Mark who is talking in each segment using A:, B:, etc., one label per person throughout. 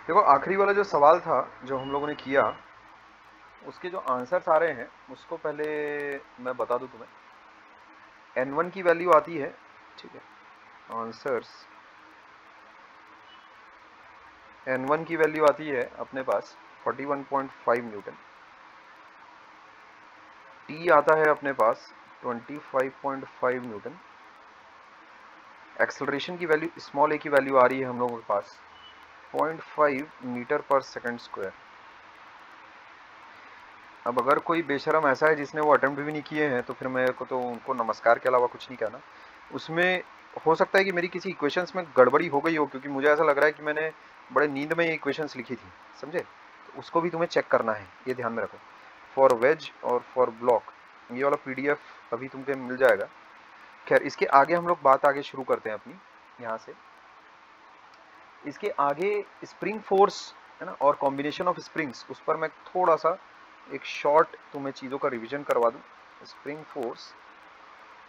A: देखो आखिरी वाला जो सवाल था जो हम लोगों ने किया, उसके जो आंसर्स आ रहे हैं उसको पहले मैं बता दूं तुम्हें। N1 की वैल्यू आती है, ठीक है, आंसर्स N1 की वैल्यू आती है अपने पास 41.5 न्यूटन। T आता है अपने पास 25.5 न्यूटन। एक्सेलरेशन की वैल्यू स्मॉल a की वैल्यू आ रही है हम लोगों के पास 0.5 मीटर पर सेकंड स्क्वायर। अब अगर कोई बेशरम ऐसा है जिसने वो अटेम्प्ट भी नहीं किए हैं तो फिर मेरे को तो उनको नमस्कार के अलावा कुछ नहीं कहना। उसमें हो सकता है कि मेरी किसी इक्वेशंस में गड़बड़ी हो गई हो, क्योंकि मुझे ऐसा लग रहा है कि मैंने बड़े नींद में ये इक्वेशंस लिखी थी, समझे? तो उसको भी तुम्हें चेक करना है, ये ध्यान में रखो। फॉर वेज और फॉर ब्लॉक ये वाला PDF अभी तुमको मिल जाएगा। खैर इसके आगे हम लोग बात आगे शुरू करते हैं अपनी यहाँ से। इसके आगे स्प्रिंग फोर्स है ना, और कॉम्बिनेशन ऑफ स्प्रिंग्स, उस पर मैं थोड़ा सा एक शॉर्ट तुम्हें चीज़ों का रिवीजन करवा दूं। स्प्रिंग फोर्स,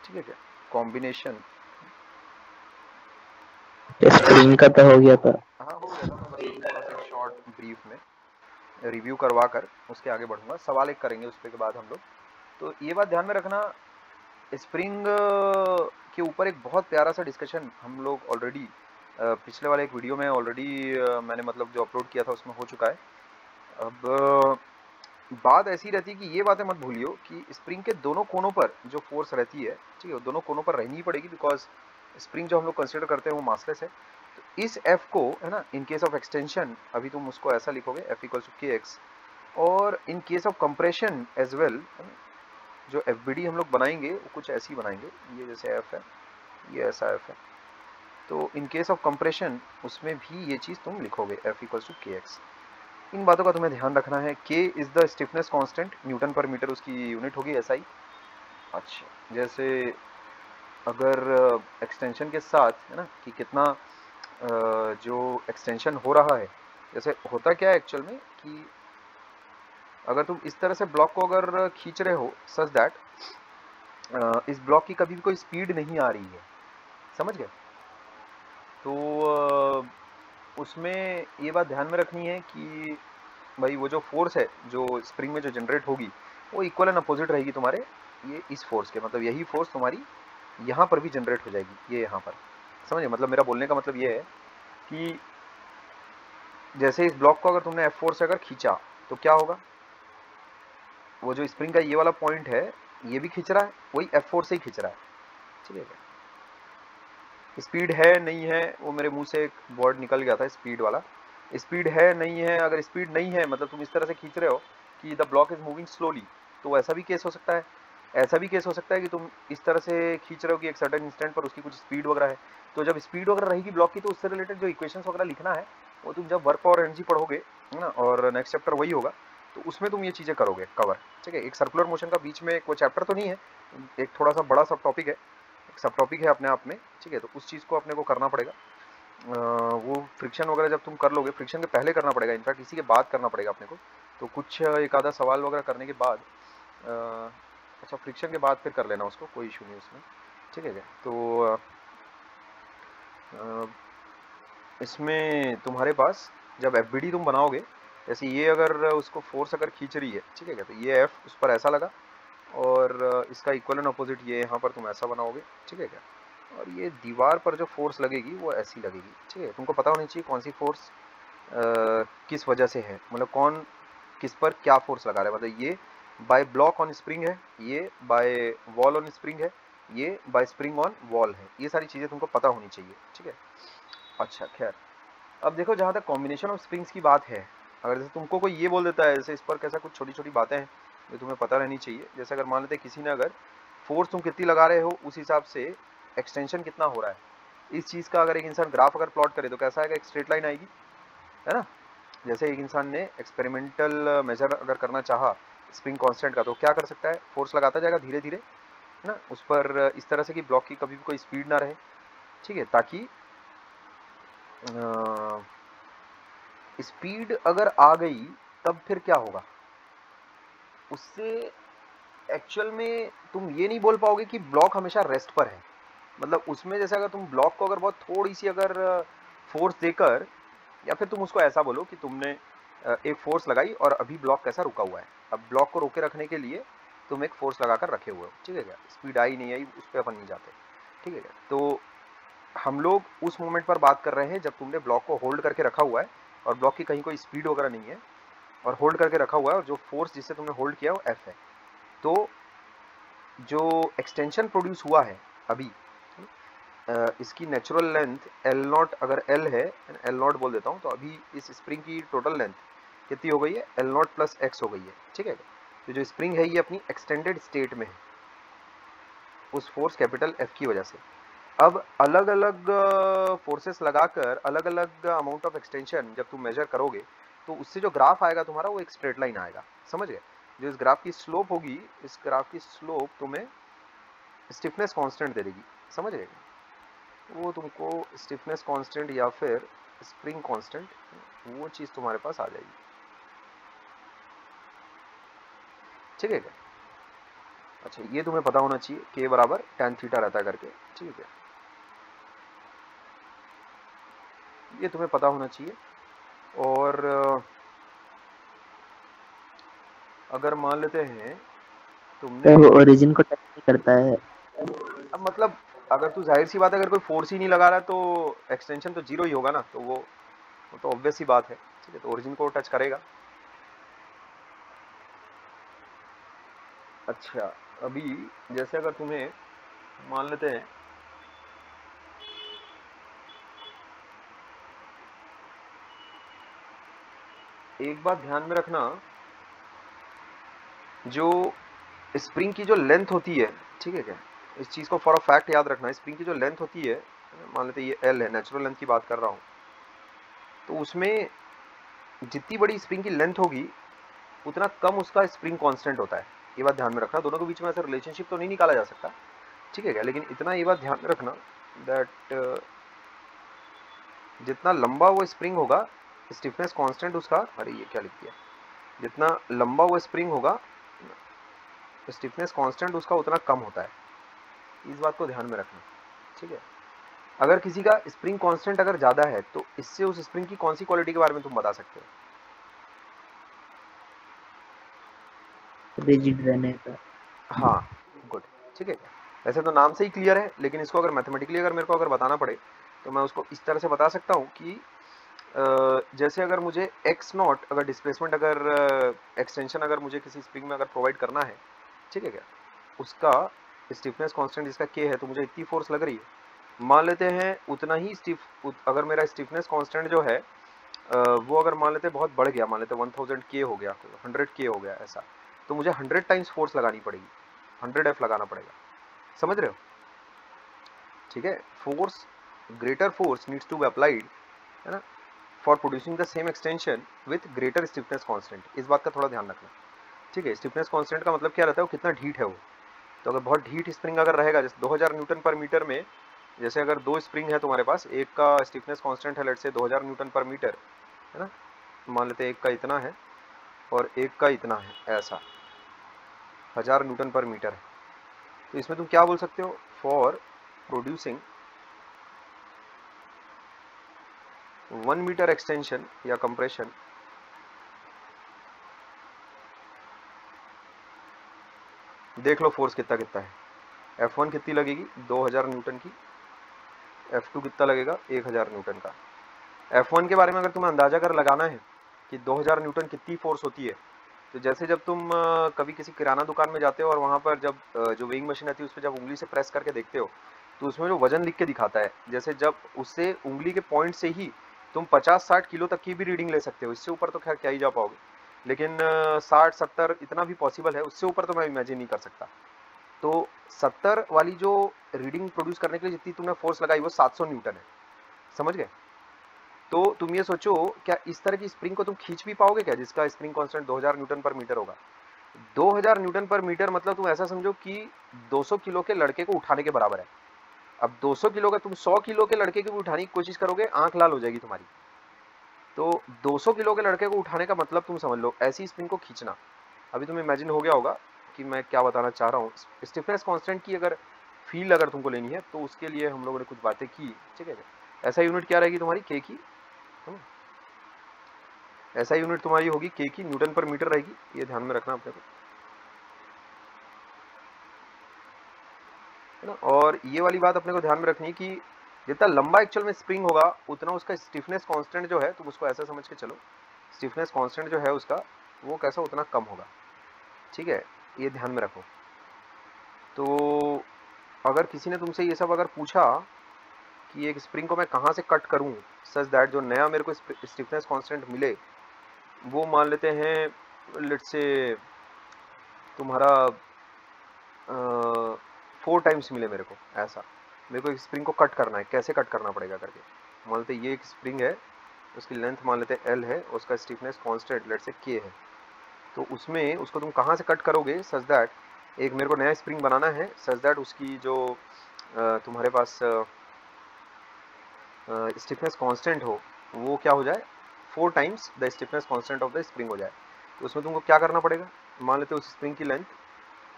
A: ठीक है क्या, कॉम्बिनेशन।
B: स्प्रिंग का तो हो गया था।
A: हाँ हो गया था, मैं बस अभी थोड़ा सा एक शॉर्ट ब्रीफ में रिव्यू करवा कर उसके आगे बढ़ूंगा। सवाल एक करेंगे उसके बाद हम लोग। तो ये बात ध्यान में रखना, स्प्रिंग के ऊपर एक बहुत प्यारा सा डिस्कशन हम लोग ऑलरेडी पिछले वाले एक वीडियो में ऑलरेडी मैंने मतलब जो अपलोड किया था उसमें हो चुका है। अब बात ऐसी रहती है कि ये बातें मत भूलियो कि स्प्रिंग के दोनों कोनों पर जो फोर्स रहती है, ठीक है, वो दोनों कोनों पर रहनी ही पड़ेगी, बिकॉज स्प्रिंग जो हम लोग कंसिडर करते हैं वो मासलेस है। तो इस F को है ना, इन केस ऑफ एक्सटेंशन अभी तुम उसको ऐसा लिखोगे F इक्वल्स टू KX, और in case of compression as well, जो FBD हम लोग बनाएंगे वो कुछ ऐसी बनाएंगे, ये जैसे F है, ये ऐसा F है। तो इन केस ऑफ कंप्रेशन उसमें भी ये चीज़ तुम लिखोगे F इक्वल्स टू KX। इन बातों का तुम्हें ध्यान रखना है। K is the stiffness constant, Newton पर मीटर उसकी यूनिट होगी SI। अच्छा, जैसे अगर एक्सटेंशन के साथ है ना कि कितना जो एक्सटेंशन हो रहा है, जैसे होता क्या है एक्चुअल में कि अगर तुम इस तरह से ब्लॉक को अगर खींच रहे हो सच दैट इस ब्लॉक की कभी भी कोई स्पीड नहीं आ रही है, समझ गए? तो उसमें ये बात ध्यान में रखनी है कि भाई वो जो फोर्स है जो स्प्रिंग में जो जनरेट होगी वो इक्वल एंड अपोजिट रहेगी तुम्हारे ये इस फोर्स के, मतलब यही फोर्स तुम्हारी यहाँ पर भी जनरेट हो जाएगी, ये यहाँ पर। समझे? मतलब मेरा बोलने का मतलब ये है कि जैसे इस ब्लॉक को अगर तुमने F4 से अगर खींचा तो क्या होगा, वो जो स्प्रिंग का ये वाला पॉइंट है ये भी खींच रहा है, वही F4 से ही खींच रहा है, ठीक है? स्पीड है नहीं है, वो मेरे मुंह से एक वर्ड निकल गया था स्पीड वाला। स्पीड है नहीं है, अगर स्पीड नहीं है मतलब तुम इस तरह से खींच रहे हो कि the block is moving slowly, तो ऐसा भी केस हो सकता है। ऐसा भी केस हो सकता है कि तुम इस तरह से खींच रहे हो कि एक सर्टेन इंस्टेंट पर उसकी कुछ स्पीड वगैरह है। तो जब स्पीड वगैरह रहेगी ब्लॉक की तो उससे रिलेटेड जो इक्वेशंस वगैरह लिखना है वो तुम जब वर्क और एनर्जी पढ़ोगे, है ना, और नेक्स्ट चैप्टर वही होगा, तो उसमें तुम ये चीज़ें करोगे कवर, ठीक है? एक सर्कुलर मोशन का बीच में कोई चैप्टर तो नहीं है, एक थोड़ा सा बड़ा सब टॉपिक है, एक सब टॉपिक है अपने आप में, ठीक है? तो उस चीज़ को अपने को करना पड़ेगा। वो फ्रिक्शन वगैरह जब तुम कर लोगे, फ्रिक्शन के पहले करना पड़ेगा, इनफैक्ट इसी के बाद करना पड़ेगा अपने को। तो कुछ एक आधा सवाल वगैरह करने के बाद अच्छा फ्रिक्शन के बाद फिर कर लेना उसको, कोई इशू नहीं उसमें, ठीक है क्या? तो अ, इसमें तुम्हारे पास जब FBD तुम बनाओगे, जैसे ये अगर उसको फोर्स अगर खींच रही है, ठीक है क्या, तो ये F उस पर ऐसा लगा, और इसका इक्वल एंड अपोजिट ये यहाँ पर तुम ऐसा बनाओगे, ठीक है क्या? और ये दीवार पर जो फोर्स लगेगी वो ऐसी लगेगी, ठीक है? तुमको पता होनी चाहिए कौन सी फोर्स किस वजह से है, मतलब कौन किस पर क्या फोर्स लगा रहा है। मतलब ये बाय ब्लॉक ऑन स्प्रिंग है, ये बाय वॉल ऑन स्प्रिंग है, ये बाय स्प्रिंग ऑन वॉल है, ये सारी चीज़ें तुमको पता होनी चाहिए, ठीक है? अच्छा खैर, अब देखो जहाँ तक कॉम्बिनेशन ऑफ स्प्रिंग्स की बात है, अगर जैसे तुमको कोई ये बोल देता है जैसे इस पर कैसा कुछ छोटी छोटी बातें हैं जो तुम्हें पता रहनी चाहिए, जैसे अगर मान लेते किसी ने अगर फोर्स तुम कितनी लगा रहे हो उस हिसाब से एक्सटेंशन कितना हो रहा है, इस चीज़ का अगर एक इंसान ग्राफ अगर प्लॉट करे तो कैसा आएगा, एक स्ट्रेट लाइन आएगी, है ना? जैसे एक इंसान ने एक्सपेरिमेंटल मेजर अगर करना चाहा स्प्रिंग कांस्टेंट का, तो क्या कर सकता है, फोर्स लगाता जाएगा धीरे धीरे, है ना, उस पर इस तरह से कि ब्लॉक की कभी भी कोई स्पीड ना रहे, ठीक है? ताकि स्पीड अगर आ गई तब फिर क्या होगा उससे, एक्चुअल में तुम ये नहीं बोल पाओगे कि ब्लॉक हमेशा रेस्ट पर है। मतलब उसमें जैसे अगर तुम ब्लॉक को अगर बहुत थोड़ी सी अगर फोर्स देकर या फिर तुम उसको ऐसा बोलो कि तुमने एक फोर्स लगाई और अभी ब्लॉक कैसा रुका हुआ है, अब ब्लॉक को रोके रखने के लिए तुम एक फोर्स लगाकर रखे हुए हो, ठीक है क्या, स्पीड आई नहीं आई उस पर अपन नहीं जाते, ठीक है क्या। तो हम लोग उस मोमेंट पर बात कर रहे हैं जब तुमने ब्लॉक को होल्ड करके रखा हुआ है और ब्लॉक की कहीं कोई स्पीड वगैरह नहीं है और होल्ड करके रखा हुआ है, और जो फोर्स जिससे तुमने होल्ड किया वो एफ है। तो जो एक्सटेंशन प्रोड्यूस हुआ है अभी, इसकी नेचुरल लेंथ एल नॉट, अगर एल है एल नॉट बोल देता हूँ, तो अभी इस स्प्रिंग की टोटल लेंथ कितनी हो गई है, एल नॉट प्लस एक्स हो गई है, ठीक है। तो जो स्प्रिंग है ये अपनी एक्सटेंडेड स्टेट में है उस फोर्स कैपिटल एफ की वजह से। अब अलग अलग फोर्सेस लगाकर अलग अलग अमाउंट ऑफ एक्सटेंशन जब तुम मेजर करोगे तो उससे जो ग्राफ आएगा तुम्हारा वो एक स्ट्रेट लाइन आएगा, समझ गए। जो इस ग्राफ की स्लोप होगी, इस ग्राफ की स्लोप तुम्हें स्टिफनेस कांस्टेंट दे देगी, समझ गए। वो तुमको स्टिफनेस कांस्टेंट या फिर स्प्रिंग कांस्टेंट, वो चीज़ तुम्हारे पास आ जाएगी, ठीक है क्या। अच्छा, ये तुम्हें पता होना चाहिए के बराबर tan थीटा रहता है करके, ठीक है, ये तुम्हें पता होना चाहिए। और अगर मान लेते हैं तुमने,
B: वो ओरिजिन को टच नहीं करता है।
A: अब मतलब अगर तू जाहिर सी बात है अगर कोई फोर्स ही नहीं लगा रहा है तो एक्सटेंशन तो जीरो ही होगा ना, तो वो तो ऑब्वियस सी बात है, ठीक है, तो ओरिजिन को टच करेगा। अच्छा, अभी जैसे अगर तुम्हें मान लेते हैं एक बात ध्यान में रखना, जो स्प्रिंग की जो लेंथ होती है, ठीक है क्या, इस चीज़ को फॉर अ फैक्ट याद रखना, स्प्रिंग की जो लेंथ होती है, मान लेते हैं ये एल है, नेचुरल लेंथ की बात कर रहा हूँ, तो उसमें जितनी बड़ी स्प्रिंग की लेंथ होगी उतना कम उसका स्प्रिंग कांस्टेंट होता है। ये बात ध्यान में रखना, दोनों के बीच में ऐसा रिलेशनशिप तो नहीं निकाला जा सकता, ठीक है क्या, लेकिन इतना ये बात ध्यान में रखना दैट जितना लंबा वो स्प्रिंग होगा स्टिफनेस कांस्टेंट उसका, अरे ये क्या लिख दिया, जितना लंबा वो स्प्रिंग होगा स्टिफनेस कांस्टेंट उसका उतना कम होता है, इस बात को ध्यान में रखना, ठीक है। अगर किसी का स्प्रिंग कांस्टेंट अगर ज़्यादा है तो इससे उस स्प्रिंग की कौन सी क्वालिटी के बारे में तुम बता सकते हो?
B: रिजिड रहने का।
A: हाँ, गुड, ठीक है। वैसे तो नाम से ही क्लियर है, लेकिन इसको अगर मैथमेटिकली अगर मेरे को अगर बताना पड़े तो मैं उसको इस तरह से बता सकता हूँ कि जैसे अगर मुझे एक्स नॉट अगर डिस्प्लेसमेंट अगर एक्सटेंशन अगर मुझे किसी स्प्रिंग में अगर प्रोवाइड करना है, ठीक है क्या, उसका स्टिफनेस कांस्टेंट जिसका के है, तो मुझे इतनी फोर्स लग रही है, मान लेते हैं उतना ही अगर मेरा स्टिफनेस कांस्टेंट जो है वो अगर मान लेते बहुत बढ़ गया, मान लेते 1000 के हो गया, 100 के हो गया ऐसा, तो मुझे 100 टाइम्स फोर्स लगानी पड़ेगी, 100 एफ लगाना पड़ेगा, समझ रहे हो, ठीक है। Force, greater force needs to be applied, है ना, for producing the same extension with greater stiffness constant, इस बात का थोड़ा ध्यान रखना, ठीक है। स्टिफनेस कांस्टेंट का मतलब क्या रहता है, वो कितना ढीठ है वो, तो अगर बहुत ढीठ स्प्रिंग अगर रहेगा, जैसे 2000 न्यूटन पर मीटर में, जैसे अगर दो स्प्रिंग है तुम्हारे पास, एक का स्टिफनेस कांस्टेंट है लेट से 2000 न्यूटन पर मीटर, है ना, मान लेते हैं एक का इतना है और एक का इतना है, ऐसा 1000 न्यूटन पर मीटर है, तो इसमें तुम क्या बोल सकते हो, फॉर प्रोड्यूसिंग 1 मीटर एक्सटेंशन या कंप्रेशन, देख लो फोर्स कितना कितना है, F1 कितनी लगेगी 2000 न्यूटन की, F2 कितना लगेगा 1000 न्यूटन का। F1 के बारे में अगर तुम्हें अंदाजा कर लगाना है कि 2000 न्यूटन कितनी फोर्स होती है, तो जैसे जब तुम कभी किसी किराना दुकान में जाते हो और वहाँ पर जब जो वेइंग मशीन आती है उस पर जब उंगली से प्रेस करके देखते हो तो उसमें जो वजन लिख के दिखाता है, जैसे जब उससे उंगली के पॉइंट से ही तुम 50-60 किलो तक की भी रीडिंग ले सकते हो, इससे ऊपर तो खैर क्या ही जा पाओगे, लेकिन 60-70 इतना भी पॉसिबल है, उससे ऊपर तो मैं इमेजिन नहीं कर सकता। तो 70 वाली जो रीडिंग प्रोड्यूस करने के लिए जितनी तुमने फोर्स लगाई वो 700 न्यूटन है, समझ गए। तो तुम ये सोचो क्या इस तरह की स्प्रिंग को तुम खींच भी पाओगे क्या जिसका स्प्रिंग कांस्टेंट 2000 न्यूटन पर मीटर होगा। 2000 न्यूटन पर मीटर मतलब तुम ऐसा समझो कि 200 किलो के लड़के को उठाने के बराबर है। अब 200 किलो का तुम 100 किलो के लड़के को भी उठाने की कोशिश करोगे, आंख लाल हो जाएगी तुम्हारी। तो 200 किलो के लड़के को उठाने का मतलब तुम समझ लो ऐसी स्प्रिंग को खींचना। अभी तुम्हें इमेजिन हो गया होगा कि मैं क्या बताना चाह रहा हूँ। स्टिफनेस कांस्टेंट की अगर फील अगर तुमको लेनी है तो उसके लिए हम लोगों ने कुछ बातें की, ठीक है। ऐसा यूनिट क्या रहेगी तुम्हारी के की, ऐसा यूनिट तुम्हारी होगी के की, न्यूटन पर मीटर रहेगी, ये ध्यान में रखना अपने को, है ना। और ये वाली बात अपने को ध्यान में रखनी है कि जितना लंबा एक्चुअल में स्प्रिंग होगा उतना उसका स्टिफनेस कांस्टेंट जो है, तुम उसको ऐसा समझ के चलो, स्टिफनेस कांस्टेंट जो है उसका वो कैसा उतना कम होगा, ठीक है, ये ध्यान में रखो। तो अगर किसी ने तुमसे ये सब अगर पूछा कि एक स्प्रिंग को मैं कहाँ से कट करूँ सच दैट जो नया मेरे को स्टिफनेस कांस्टेंट मिले, वो मान लेते हैं लेट्स से तुम्हारा 4 टाइम्स मिले मेरे को, ऐसा मेरे को एक स्प्रिंग को कट करना है, कैसे कट करना पड़ेगा करके, मान लेते ये एक स्प्रिंग है, उसकी लेंथ मान लेते एल है, उसका स्टिफनेस कांस्टेंट लेट्स से के है, तो उसमें उसको तुम कहाँ से कट करोगे सच दैट एक मेरे को नया स्प्रिंग बनाना है सच दैट उसकी जो तुम्हारे पास स्टिफनेस कांस्टेंट हो वो क्या हो जाए 4 times the stiffness constant of the spring हो जाए। तो उसमें तुमको क्या करना पड़ेगा, मान लेते उस स्प्रिंग की लेंथ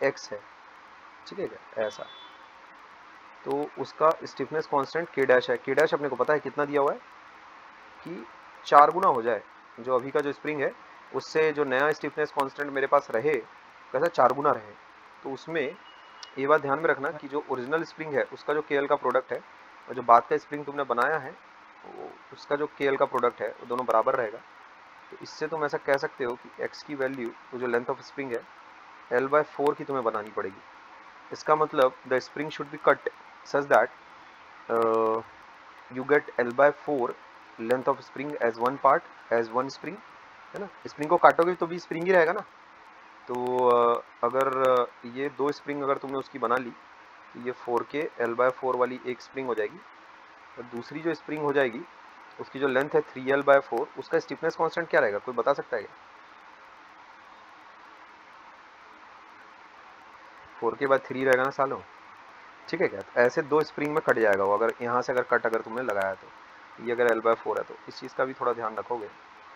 A: x है, ठीक है क्या, ऐसा, तो उसका स्टिफनेस कांस्टेंट k डैश है, k डैश अपने को पता है कितना दिया हुआ है कि 4 गुना हो जाए जो अभी का जो स्प्रिंग है उससे जो नया स्टिफनेस कांस्टेंट मेरे पास रहे कैसा 4 गुना रहे। तो उसमें ये बात ध्यान में रखना कि जो ओरिजिनल स्प्रिंग है उसका जो KL का प्रोडक्ट है और जो बाद का स्प्रिंग तुमने बनाया है उसका जो KL का प्रोडक्ट है वो दोनों बराबर रहेगा। तो इससे तुम ऐसा कह सकते हो कि x की वैल्यू तो जो लेंथ ऑफ स्प्रिंग है L/4 की तुम्हें बनानी पड़ेगी। इसका मतलब the spring should be cut such that you get L/4 length of spring as one part as one spring, है ना। स्प्रिंग को काटोगे तो भी स्प्रिंग ही रहेगा ना। तो अगर ये 2 स्प्रिंग अगर तुमने उसकी बना ली तो ये 4K L/4 वाली एक स्प्रिंग हो जाएगी और दूसरी जो स्प्रिंग हो जाएगी उसकी जो लेंथ है 3L/4 उसका स्टिफनेस कांस्टेंट क्या रहेगा, कोई बता सकता है क्या? 4K बाद 3 रहेगा ना सालों, ठीक है क्या। तो ऐसे 2 स्प्रिंग में कट जाएगा वो, अगर यहाँ से अगर कट अगर तुमने लगाया तो ये अगर L/4 है तो इस चीज़ का भी थोड़ा ध्यान रखोगे,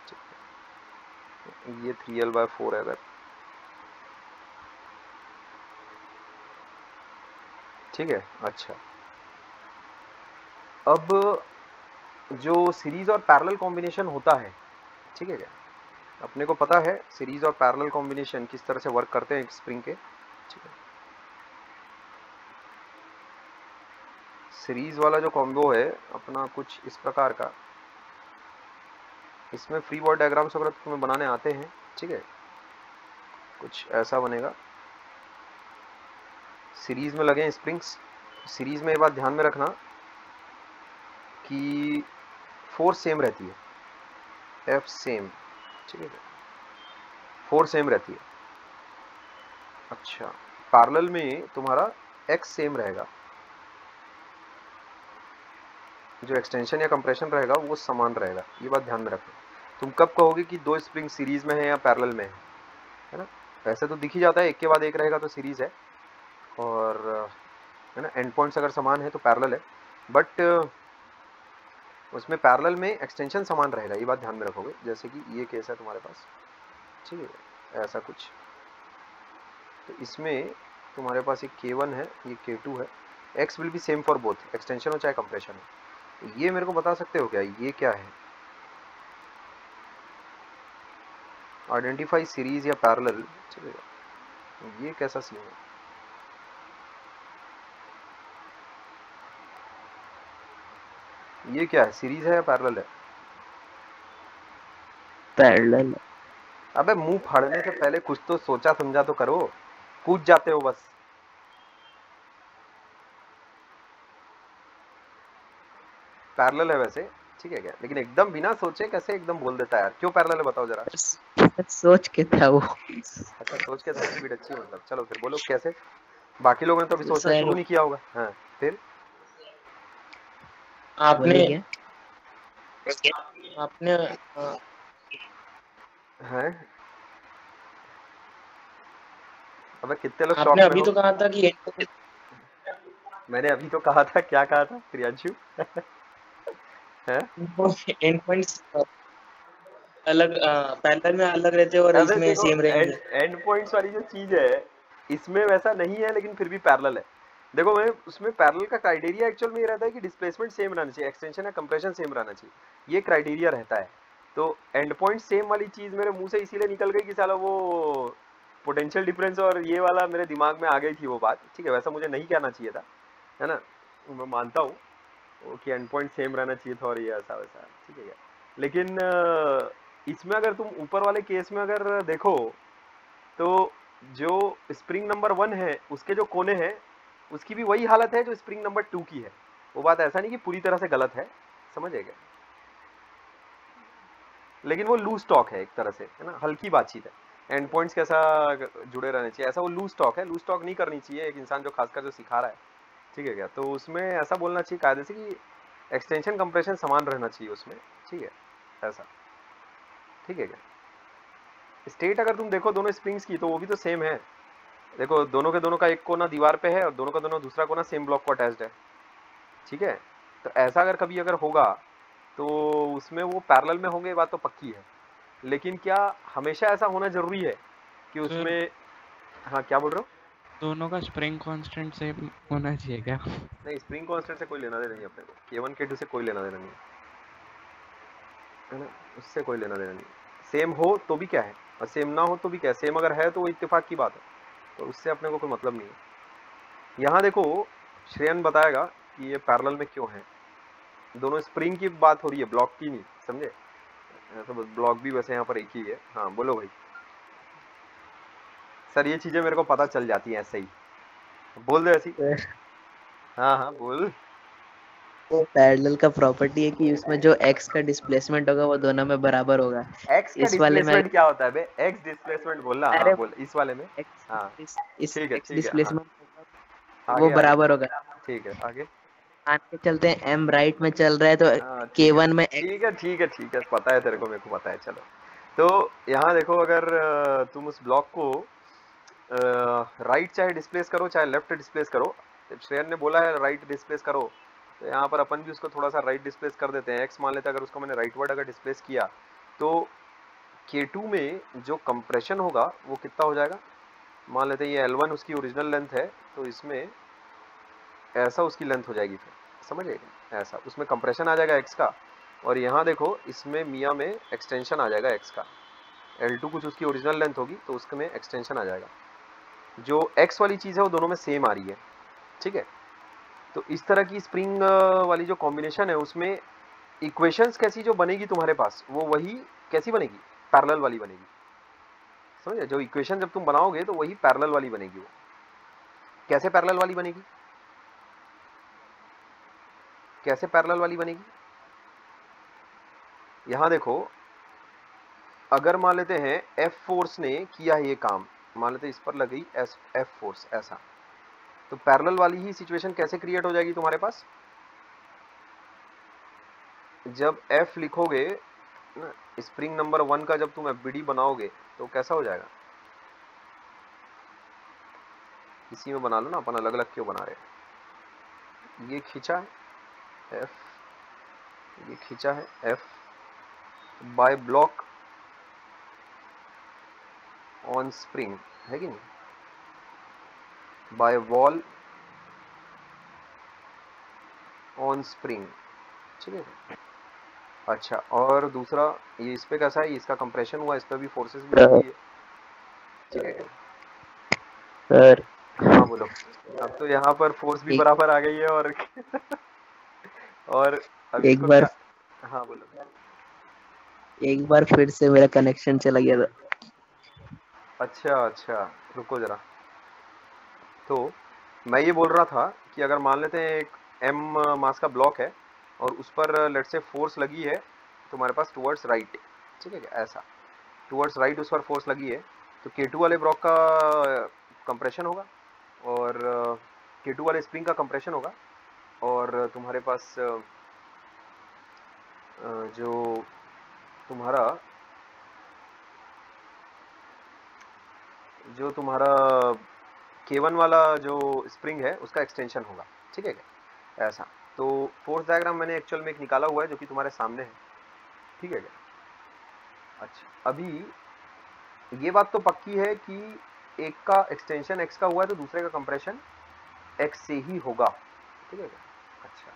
A: ठीक है। ये 3L/4 है अगर, ठीक है। अच्छा, अब जो सीरीज और पैरेलल कॉम्बिनेशन होता है, ठीक है क्या, अपने को पता है सीरीज और पैरेलल कॉम्बिनेशन किस तरह से वर्क करते हैं एक स्प्रिंग के, ठीक है। सीरीज वाला जो कॉम्बो है अपना कुछ इस प्रकार का, इसमें फ्री बॉडी डायग्राम्स वगैरह तुम्हें बनाने आते हैं, ठीक है, कुछ ऐसा बनेगा। सीरीज में लगे स्प्रिंग्स, सीरीज में ये बात ध्यान में रखना कि फोर्स सेम रहती है, एफ सेम, ठीक है, फोर्स सेम रहती है। अच्छा, पैरेलल में तुम्हारा एक्स सेम रहेगा, जो एक्सटेंशन या कंप्रेशन रहेगा वो समान रहेगा, ये बात ध्यान में रखना। तुम कब कहोगे कि 2 स्प्रिंग सीरीज में है या पैरेलल में है ना। ऐसे तो दिख ही जाता है एक के बाद एक रहेगा तो सीरीज है, और है ना एंड पॉइंट्स अगर समान है तो पैरेलल है, बट उसमें पैरेलल में एक्सटेंशन समान रहेगा, ये बात ध्यान में रखोगे। जैसे कि ये केस है तुम्हारे पास, ठीक है, ऐसा कुछ, तो इसमें तुम्हारे पास एक K1 है, ये K2 है, x will be same for both, extension हो चाहे कंप्रेशन हो। तो ये मेरे को बता सकते हो क्या, ये क्या है, आइडेंटिफाई सीरीज या पैरेलल, चलेगा, ये कैसा सीन है, ये क्या है, सीरीज है या पैरेलल है?
B: पैरेलल।
A: अबे मुंह फाड़ने से पहले कुछ तो सोचा समझा तो करो, कूद जाते हो बस। पैरेलल है वैसे, ठीक है क्या, लेकिन एकदम बिना सोचे कैसे एकदम बोल देता है यार, क्यों पैरेलल है बताओ जरा।
B: सोच के था वो।
A: अच्छा सोच के था, स्पीड अच्छी मतलब, चलो फिर बोलो कैसे। बाकी लोगों ने तो अभी सोचना
B: सर
A: शुरू नहीं किया होगा। हाँ फिर
B: आपने
C: आपने
A: हैं, अबे कितने लोग शॉक
C: आपने
A: में
C: अभी
A: हो।
C: तो कहा था कि
A: मैंने अभी तो कहा था, क्या कहा था प्रियांशु? हैं?
C: एंड पॉइंट्स अलग पैरेलल में अलग रहते हैं और
A: अबे
C: इसमें
A: देखो
C: सेम रहेंगे।
A: एंड पॉइंट्स वाली जो चीज है इसमें वैसा नहीं है, लेकिन फिर भी पैरेलल है। देखो मैं उसमें पैरेलल का क्राइटेरिया एक्चुअल में ये रहता है कि डिस्प्लेसमेंट सेम रहना चाहिए, एक्सटेंशन या कंप्रेशन सेम रहना चाहिए, ये क्राइटेरिया रहता है।
D: तो एंड पॉइंट सेम वाली चीज मेरे मुंह से इसीलिए निकल गई कि साला वो पोटेंशियल डिफरेंस और ये वाला मेरे दिमाग में आ गई थी वो बात। ठीक है, वैसा मुझे नहीं कहना चाहिए था, है ना, मैं मानता हूँ कि एंड पॉइंट सेम रहना चाहिए था और ये ऐसा वैसा, ठीक है क्या। लेकिन इसमें अगर तुम ऊपर वाले केस में अगर देखो तो जो स्प्रिंग नंबर 1 है उसके जो कोने हैं उसकी भी वही हालत है जो स्प्रिंग नंबर 2 की है। वो बात ऐसा नहीं कि पूरी तरह से गलत है, समझे क्या, लेकिन वो लूज टॉक है एक तरह से, है ना, हल्की बातचीत है। एंड पॉइंट्स कैसा जुड़े रहने चाहिए, ऐसा वो लूज टॉक है, लूज टॉक नहीं करनी चाहिए एक इंसान जो खासकर जो सिखा रहा है, ठीक है क्या। तो उसमें ऐसा बोलना चाहिए कायदे से कि एक्सटेंशन कंप्रेशन समान रहना चाहिए उसमें, ठीक है, ऐसा, ठीक है क्या। स्टेट अगर तुम देखो दोनों स्प्रिंग्स की तो वो भी तो सेम है। देखो दोनों के दोनों का एक कोना दीवार पे है और दोनों का दोनों दूसरा कोना सेम ब्लॉक को अटैच्ड है, ठीक है। तो ऐसा अगर कभी अगर होगा तो उसमें वो पैरेलल में होंगे, ये बात तो पक्की है। लेकिन क्या हमेशा ऐसा होना जरूरी है कि
E: सर
D: उसमें, हाँ क्या बोल रहे हो?
E: दोनों का स्प्रिंग कांस्टेंट सेम होना चाहिए क्या?
D: नहीं, स्प्रिंग कांस्टेंट से कोई लेना देना नहीं अपने को, K1 K2 से कोई लेना देना नहीं, है ना, उससे कोई लेना देना नहीं। सेम हो तो भी क्या है और सेम ना हो तो भी क्या है, सेम अगर है तो वो इत्तेफाक की बात है, तो उससे अपने को कोई मतलब नहीं है। यहाँ देखो श्रेयन बताएगा कि ये पैरेलल में क्यों है। दोनों स्प्रिंग की बात हो रही है, ब्लॉक की नहीं, समझे। तो ब्लॉक भी वैसे यहाँ पर एक ही है। हाँ बोलो भाई। सर ये चीजें मेरे को पता चल जाती हैं ऐसे ही, बोल दो ऐसी। हाँ हाँ बोल।
B: वो पैरेलल का प्रॉपर्टी है कि उसमें जो x का डिस्प्लेसमेंट होगा वो दोनों में बराबर होगा।
D: एक्स का
B: इस वाले में
D: डिस्प्लेसमेंट क्या होता है बे? एक्स डिस्प्लेसमेंट बोलना, हाँ
B: अरे
D: बोल इस वाले में।
B: x
D: हाँ
B: इस
D: ठीक है
B: x
D: ठीक है, हाँ
B: डिस्प्लेसमेंट होगा वो
D: आगे आगे,
B: बराबर होगा।
D: ठीक है आगे।
B: मान के चलते हैं m राइट में चल रहा है तो
D: हाँ ठीक है
B: k1 में x
D: ठीक है ठीक है ठीक है, पता है तेरे को, मेरे को पता है। चलो तो यहाँ देखो अगर तुम उस ब्लॉक को राइट चाहे डिस्प्लेस करो चाहे लेफ्ट डिस्प्लेस करो, श्रेयन ने बोला है राइट डिस्प्लेस करो, तो यहाँ पर अपन भी उसको थोड़ा सा राइट डिस्प्लेस कर देते हैं। एक्स मान लेते हैं, अगर उसको मैंने राइट वर्ड अगर डिस्प्लेस किया तो K2 में जो कंप्रेशन होगा वो कितना हो जाएगा। मान लेते हैं ये L1 उसकी ओरिजिनल लेंथ है, तो इसमें ऐसा उसकी लेंथ हो जाएगी, फिर समझिएगा ऐसा उसमें कंप्रेशन आ जाएगा x का, और यहाँ देखो इसमें मियाँ में एक्सटेंशन आ जाएगा x का। L2 कुछ उसकी ओरिजिनल लेंथ होगी तो उसमें एक्सटेंशन आ जाएगा। जो x वाली चीज़ है वो दोनों में सेम आ रही है, ठीक है। तो इस तरह की स्प्रिंग वाली जो कॉम्बिनेशन है उसमें इक्वेशंस कैसी जो बनेगी तुम्हारे पास, वो वही कैसी बनेगी, पैरेलल वाली बनेगी, समझे। जो इक्वेशन जब तुम बनाओगे तो वही पैरेलल वाली बनेगी। वो कैसे पैरेलल वाली बनेगी, कैसे पैरेलल वाली बनेगी, यहां देखो अगर मान लेते हैं F फोर्स ने किया है ये काम, मान लेते हैं इस पर लग गई F फोर्स ऐसा, तो पैरेलल वाली ही सिचुएशन कैसे क्रिएट हो जाएगी तुम्हारे पास। जब F लिखोगे ना स्प्रिंग नंबर 1 का, जब तुम FBD बनाओगे तो कैसा हो जाएगा, इसी में बना लो ना, अपन अलग अलग क्यों बना रहे हैं। ये खींचा है F, ये खींचा है F bye block on spring, है कि नहीं, बाय वॉल ऑन स्प्रिंग, ठीक है। अच्छा और दूसरा ये इस पे कैसा है, इसका कंप्रेशन हुआ, इस पे भी फोर्सेस भी लगी है, ठीक है।
B: सर
D: हाँ बोलो। अब तो यहाँ पर फोर्स भी
B: एक,
D: बराबर आ गई है और और अब
B: एक
D: इसको
B: बार
D: क्या, हाँ बोलो।
B: एक बार फिर से मेरा कनेक्शन चला गया था।
D: अच्छा अच्छा रुको जरा। तो मैं ये बोल रहा था कि अगर मान लेते हैं एक m मास का ब्लॉक है और उस पर लेट से फोर्स लगी है तुम्हारे पास टुवर्ड्स राइट, ठीक है क्या, ऐसा टुवर्ड्स राइट उस पर फोर्स लगी है, तो K2 वाले ब्लॉक का कंप्रेशन होगा और K2 वाले स्प्रिंग का कंप्रेशन होगा, और तुम्हारे पास जो तुम्हारा K1 वाला जो स्प्रिंग है उसका एक्सटेंशन होगा, ठीक है क्या, ऐसा। तो फोर्स डायग्राम मैंने एक्चुअल में एक निकाला हुआ है जो कि तुम्हारे सामने है, ठीक है क्या। अच्छा अभी ये बात तो पक्की है कि एक का एक्सटेंशन x का हुआ है तो दूसरे का कंप्रेशन x से ही होगा, ठीक है क्या। अच्छा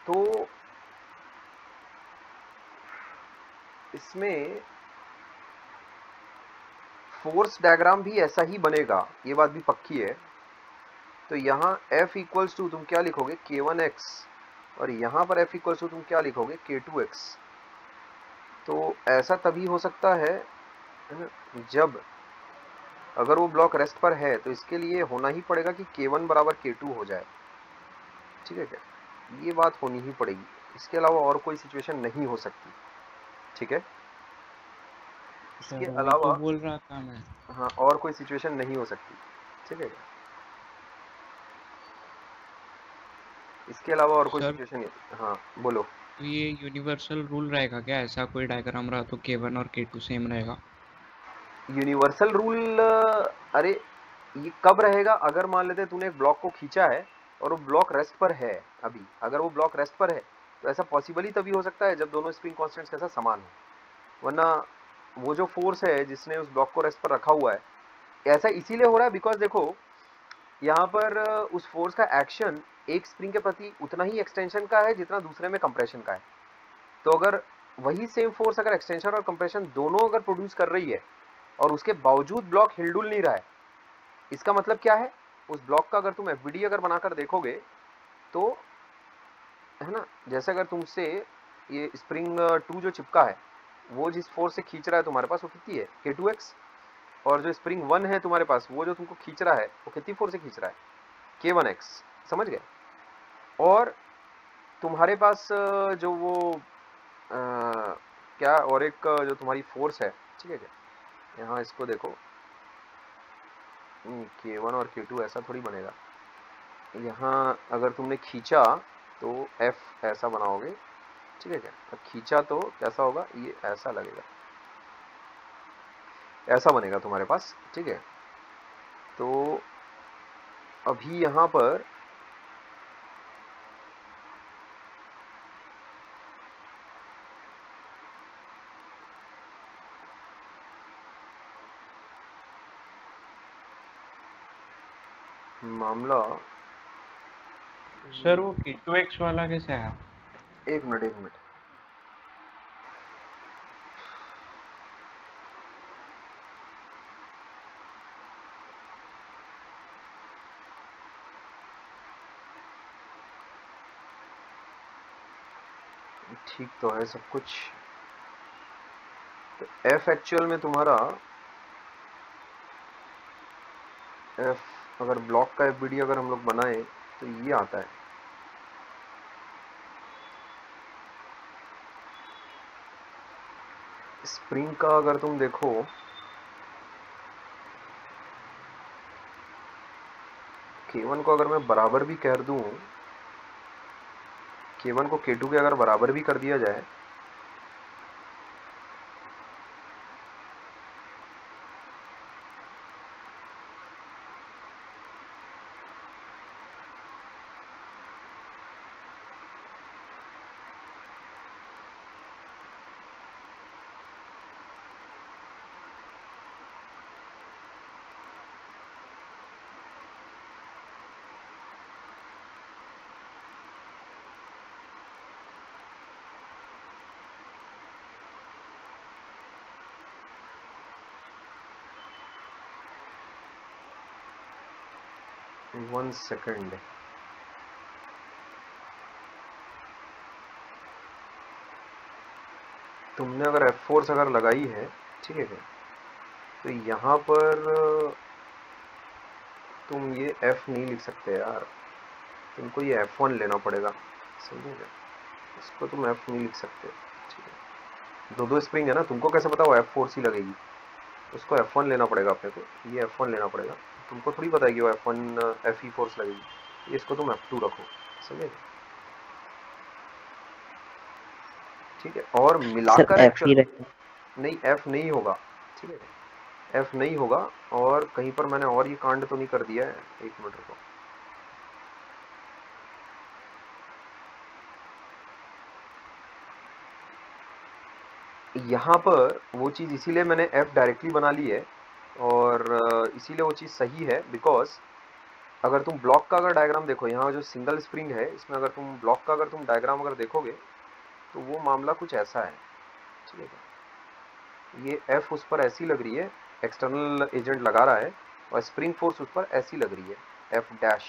D: तो इसमें फोर्स डायग्राम भी ऐसा ही बनेगा, ये बात भी पक्की है। तो यहाँ F इक्वल्स टू तुम क्या लिखोगे K1x, और यहाँ पर F इक्वल्स टू तुम क्या लिखोगे K2x। तो ऐसा तभी हो सकता है जब अगर वो ब्लॉक रेस्ट पर है, तो इसके लिए होना ही पड़ेगा कि K1 बराबर K2 हो जाए, ठीक है क्या, ये बात होनी ही पड़ेगी, इसके अलावा और कोई सिचुएशन नहीं हो सकती, ठीक है। इसके
E: वही
D: अलावा
E: तो बोल रहा था मैं।
D: हाँ और कोई सिचुएशन नहीं हो सकती, ठीक है क्या, इसके अलावा और कोई
E: सर
D: सिचुएशन नहीं। हाँ बोलो।
E: तो ये यूनिवर्सल रूल रहेगा क्या, ऐसा कोई डायग्राम रहा तो K1 और K2 सेम रहेगा?
D: यूनिवर्सल रूल, अरे ये कब रहेगा, अगर मान लेते तूने एक ब्लॉक को खींचा है और वो ब्लॉक रेस्ट पर है अभी, अगर वो ब्लॉक रेस्ट पर है तो ऐसा पॉसिबल ही तभी हो सकता है जब दोनों स्प्रिंग कांस्टेंट्स के साथ समान हो, वरना वो जो फोर्स है जिसने उस ब्लॉक को रेस्ट पर रखा हुआ है, ऐसा इसीलिए हो रहा है बिकॉज देखो यहाँ पर उस फोर्स का एक्शन एक स्प्रिंग के प्रति उतना ही एक्सटेंशन का है जितना दूसरे में कंप्रेशन का है। तो अगर वही सेम फोर्स अगर एक्सटेंशन और कंप्रेशन दोनों अगर प्रोड्यूस कर रही है और उसके बावजूद ब्लॉक हिलडुल नहीं रहा है, इसका मतलब क्या है, उस ब्लॉक का अगर तुम एफबीडी अगर बनाकर देखोगे तो है ना, जैसे अगर तुमसे ये स्प्रिंग 2 जो चिपका है वो जिस फोर्स से खींच रहा है तुम्हारे पास वो कितनी है K2x, और जो स्प्रिंग 1 है तुम्हारे पास वो जो तुमको खींच रहा है वो कितनी फोर्स से खींच रहा है K1x, समझ गए। और तुम्हारे पास जो वो क्या और एक जो तुम्हारी फोर्स है, ठीक है क्या, यहाँ इसको देखो K1 और K2 ऐसा थोड़ी बनेगा, यहाँ अगर तुमने खींचा तो F ऐसा बनाओगे, ठीक है क्या, अब खींचा तो कैसा होगा, ये ऐसा लगेगा, ऐसा बनेगा तुम्हारे पास, ठीक है। तो अभी यहाँ पर मामला,
E: सर वो K2x वाला कैसे है?
D: एक मिनट, ठीक तो है सब कुछ। तो F एक्चुअल में तुम्हारा F अगर ब्लॉक का एफबीडी अगर हम लोग बनाए तो ये आता है, स्प्रिंग का अगर तुम देखो K1 को अगर मैं बराबर भी कर दूं, K1 को K2 के अगर बराबर भी कर दिया जाए वन सेकंड, तुमने अगर F फोर्स अगर लगाई है, ठीक है, तो यहाँ पर तुम ये F नहीं लिख सकते यार, तुमको ये F1 लेना पड़ेगा, समझे, इसको तुम F नहीं लिख सकते, ठीक है। दो स्प्रिंग है ना, तुमको कैसे पता वो F फोर्स ही लगेगी, उसको F1 लेना पड़ेगा अपने को, ये F1 लेना पड़ेगा, तुमको थोड़ी पता है कि वो F1 FE फोर्स लगेगी, इसको तुम F2 रखो, समझे, ठीक है। और मिलाकर
B: सर F ही रखें।
D: नहीं F नहीं होगा, ठीक है, F नहीं होगा, और कहीं पर मैंने और ये कांड तो नहीं कर दिया है, एक मिनट रुको, यहाँ पर वो चीज़ इसीलिए मैंने F डायरेक्टली बना ली है और इसीलिए वो चीज़ सही है बिकॉज अगर तुम ब्लॉक का अगर डायग्राम देखो, यहाँ जो सिंगल स्प्रिंग है इसमें अगर तुम ब्लॉक का अगर तुम डायग्राम अगर देखोगे तो वो मामला कुछ ऐसा है, ठीक है। ये एफ उस पर ऐसी लग रही है, एक्सटर्नल एजेंट लगा रहा है, और स्प्रिंग फोर्स उस पर ऐसी लग रही है, एफ डैश,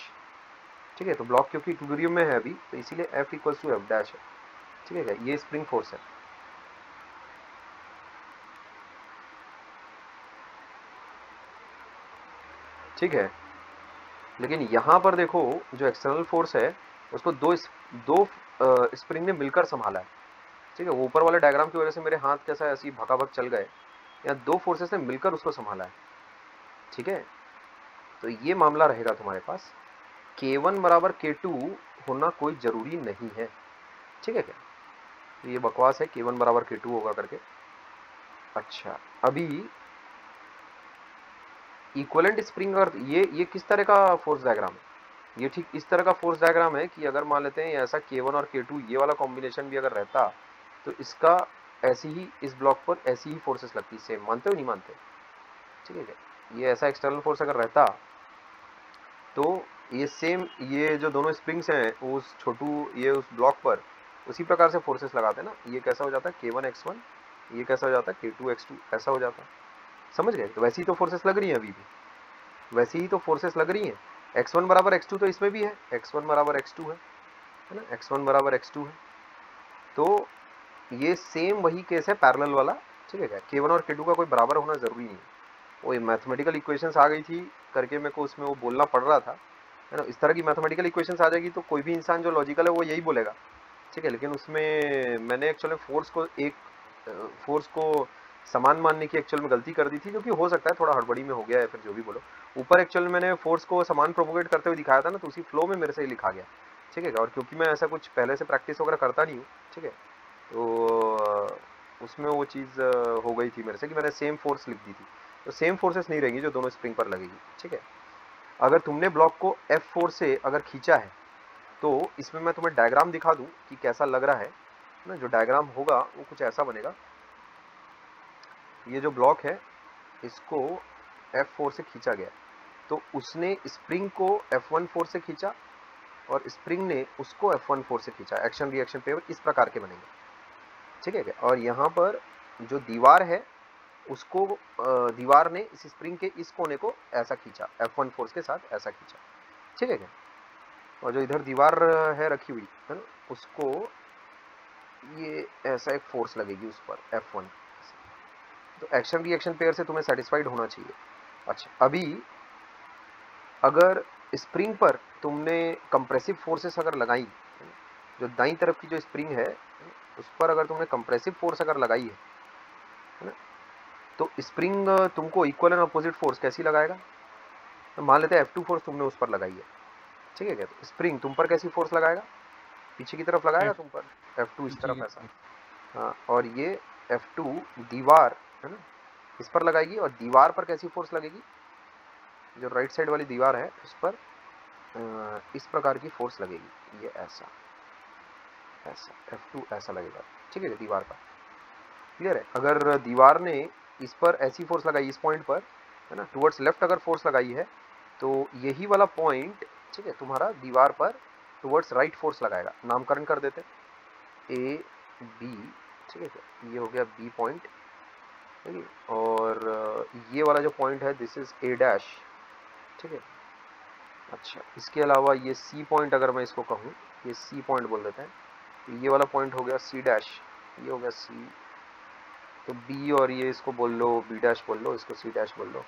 D: ठीक है। तो ब्लॉक क्योंकि इक्विलिब्रियम में है अभी, तो इसीलिए F equals to F dash है, ठीक है। ये स्प्रिंग फोर्स है, ठीक है। लेकिन यहाँ पर देखो जो एक्सटर्नल फोर्स है उसको दो स्प्रिंग ने मिलकर संभाला है, ठीक है। वो ऊपर वाले डायग्राम की वजह से मेरे हाथ कैसा ऐसे भगाभग चल गए, यहाँ दो फोर्सेस ने मिलकर उसको संभाला है, ठीक है। तो ये मामला रहेगा तुम्हारे पास, K1 बराबर K2 होना कोई जरूरी नहीं है, ठीक है क्या। तो ये बकवास है K1 बराबर K2 होगा करके। अच्छा, अभी इक्विवेलेंट स्प्रिंग अर्थ, ये किस तरह का फोर्स डायग्राम है, ये ठीक इस तरह का फोर्स डायग्राम है कि अगर मान लेते हैं ऐसा K1 और K2 ये वाला कॉम्बिनेशन भी अगर रहता तो इसका ऐसी ही इस ब्लॉक पर ऐसी ही फोर्सेस लगती, सेम। मानते हो नहीं मानते, ठीक है। ये ऐसा एक्सटर्नल फोर्स अगर रहता तो ये सेम, ये जो दोनों स्प्रिंग्स हैं उस छोटू ये उस ब्लॉक पर उसी प्रकार से फोर्सेस लगाते ना, ये कैसा हो जाता है K1x1, ये कैसा हो जाता है K2x2, ऐसा हो जाता, समझ गए। तो वैसी ही तो फोर्सेस लग रही हैं अभी भी, वैसी ही तो फोर्सेस लग रही हैं। x1 बराबर x2 तो इसमें भी है, x1 बराबर x2 है ना, x1 बराबर x2 है। तो ये सेम वही केस है पैरेलल वाला, ठीक है। K1 और K2 का कोई बराबर होना जरूरी नहीं है, वो मैथमेटिकल इक्वेशंस आ गई थी करके मेरे को उसमें वो बोलना पड़ रहा था, है ना। इस तरह की मैथमेटिकल इक्वेशंस आ जाएगी तो कोई भी इंसान जो लॉजिकल है वो यही बोलेगा, ठीक है। लेकिन उसमें मैंने एक्चुअली फोर्स को समान मानने की एक्चुअल में गलती कर दी थी, जो कि हो सकता है थोड़ा हड़बड़ी में हो गया है, फिर जो भी बोलो। ऊपर एक्चुअल में मैंने फोर्स को समान प्रोपोगेट करते हुए दिखाया था ना, तो उसी फ्लो में मेरे से ही लिखा गया, ठीक है। और क्योंकि मैं ऐसा कुछ पहले से प्रैक्टिस वगैरह करता नहीं हूँ, ठीक है, तो उसमें वो चीज़ हो गई थी मेरे से कि मैंने सेम फोर्स लिख दी थी। तो सेम फोर्सेस नहीं रहेंगी जो दोनों स्प्रिंग पर लगेगी, ठीक है। अगर तुमने ब्लॉक को F4 से अगर खींचा है तो इसमें मैं तुम्हें डायग्राम दिखा दूं कि कैसा लग रहा है ना। जो डायग्राम होगा वो कुछ ऐसा बनेगा, ये जो ब्लॉक है इसको F4 से खींचा गया, तो उसने स्प्रिंग को F1 फोर्स से खींचा और स्प्रिंग ने उसको F1 फोर्स से खींचा। एक्शन रिएक्शन पेयर इस प्रकार के बनेंगे, ठीक है क्या। और यहाँ पर जो दीवार है उसको दीवार ने इस स्प्रिंग के इस कोने को ऐसा खींचा, F1 फोर्स के साथ ऐसा खींचा, ठीक है क्या। और जो इधर दीवार है रखी हुई है ना, उसको ये ऐसा एक फोर्स लगेगी उस पर F1। तो एक्शन रिएक्शन पेयर से तुम्हें सेटिस्फाइड होना चाहिए। अच्छा, अभी अगर स्प्रिंग पर तुमने कंप्रेसिव फोर्सेस अगर लगाई, जो दाईं तरफ की जो स्प्रिंग है उस पर अगर तुमने कंप्रेसिव फोर्स अगर लगाई है ना, तो स्प्रिंग तुमको इक्वल एंड अपोजिट फोर्स कैसी लगाएगा। तो मान लेते हैं F2 फोर्स तुमने उस पर लगाई है, ठीक है क्या। तो स्प्रिंग तुम पर कैसी फोर्स लगाएगा, पीछे की तरफ लगाएगा तुम पर, F2 इस तरफ ऐसा, हाँ। और ये F2 दीवार है ना इस पर लगाएगी, और दीवार पर कैसी फोर्स लगेगी, जो राइट साइड वाली दीवार है उस पर इस प्रकार की फोर्स लगेगी, ये ऐसा ऐसा F2 ऐसा लगेगा, ठीक है दीवार का। क्लियर है। अगर दीवार ने इस पर ऐसी फोर्स लगाई इस पॉइंट पर, है ना, टुवर्ड्स लेफ्ट अगर फोर्स लगाई है तो यही वाला पॉइंट, ठीक है, तुम्हारा दीवार पर टुवर्ड्स राइट फोर्स लगाएगा। नामकरण कर देते A B, ठीक है। ये हो गया B पॉइंट, ठीक है। और ये वाला जो पॉइंट है दिस इज A डैश, ठीक है। अच्छा, इसके अलावा ये C पॉइंट अगर मैं इसको कहूँ, ये C पॉइंट बोल देते हैं, तो ये वाला पॉइंट हो गया C डैश, ये हो गया C। तो B और ये इसको बोल लो B डैश बोल लो, इसको C डैश बोल लो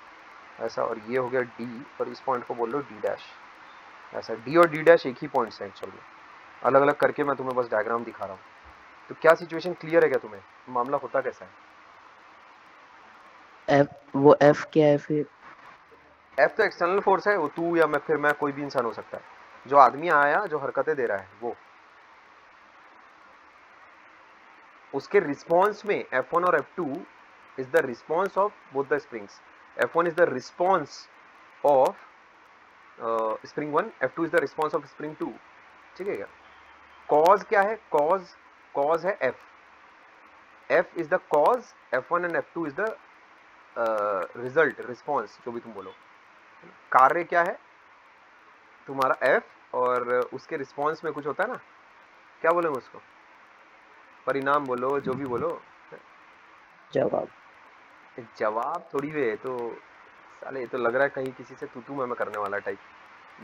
D: ऐसा। और ये हो गया D और इस पॉइंट को बोल लो D डैश ऐसा। D और D डैश एक ही पॉइंट्स हैं एक्चुअली, अलग अलग करके मैं तुम्हें बस डायग्राम दिखा रहा हूँ। तो क्या सिचुएशन क्लियर है क्या तुम्हें, मामला होता कैसा है।
B: वो F क्या है फिर?
D: F तो एक्सटर्नल फोर्स है, वो तू या मैं, फिर मैं, कोई भी इंसान हो सकता है। जो आदमी आया जो हरकतें दे रहा है वो, उसके रिस्पॉन्स में F1 और F2 is the response of both the springs. F1 is the response of spring 1, F2 is the response of spring 2, ठीक है क्या। कॉज क्या है, कॉज है F is the cause, F1 and F2 is the result, response, जो भी तुम बोलो। कार्य क्या है, तुम्हारा एफ और उसके रिस्पॉन्स में कुछ होता है ना, क्या बोलेंगे उसको, परिणाम बोलो, जो भी बोलो,
B: जवाब।
D: जवाब थोड़ी वे तो साले, ये तो लग रहा है कहीं किसी से तू मैं करने वाला टाइप।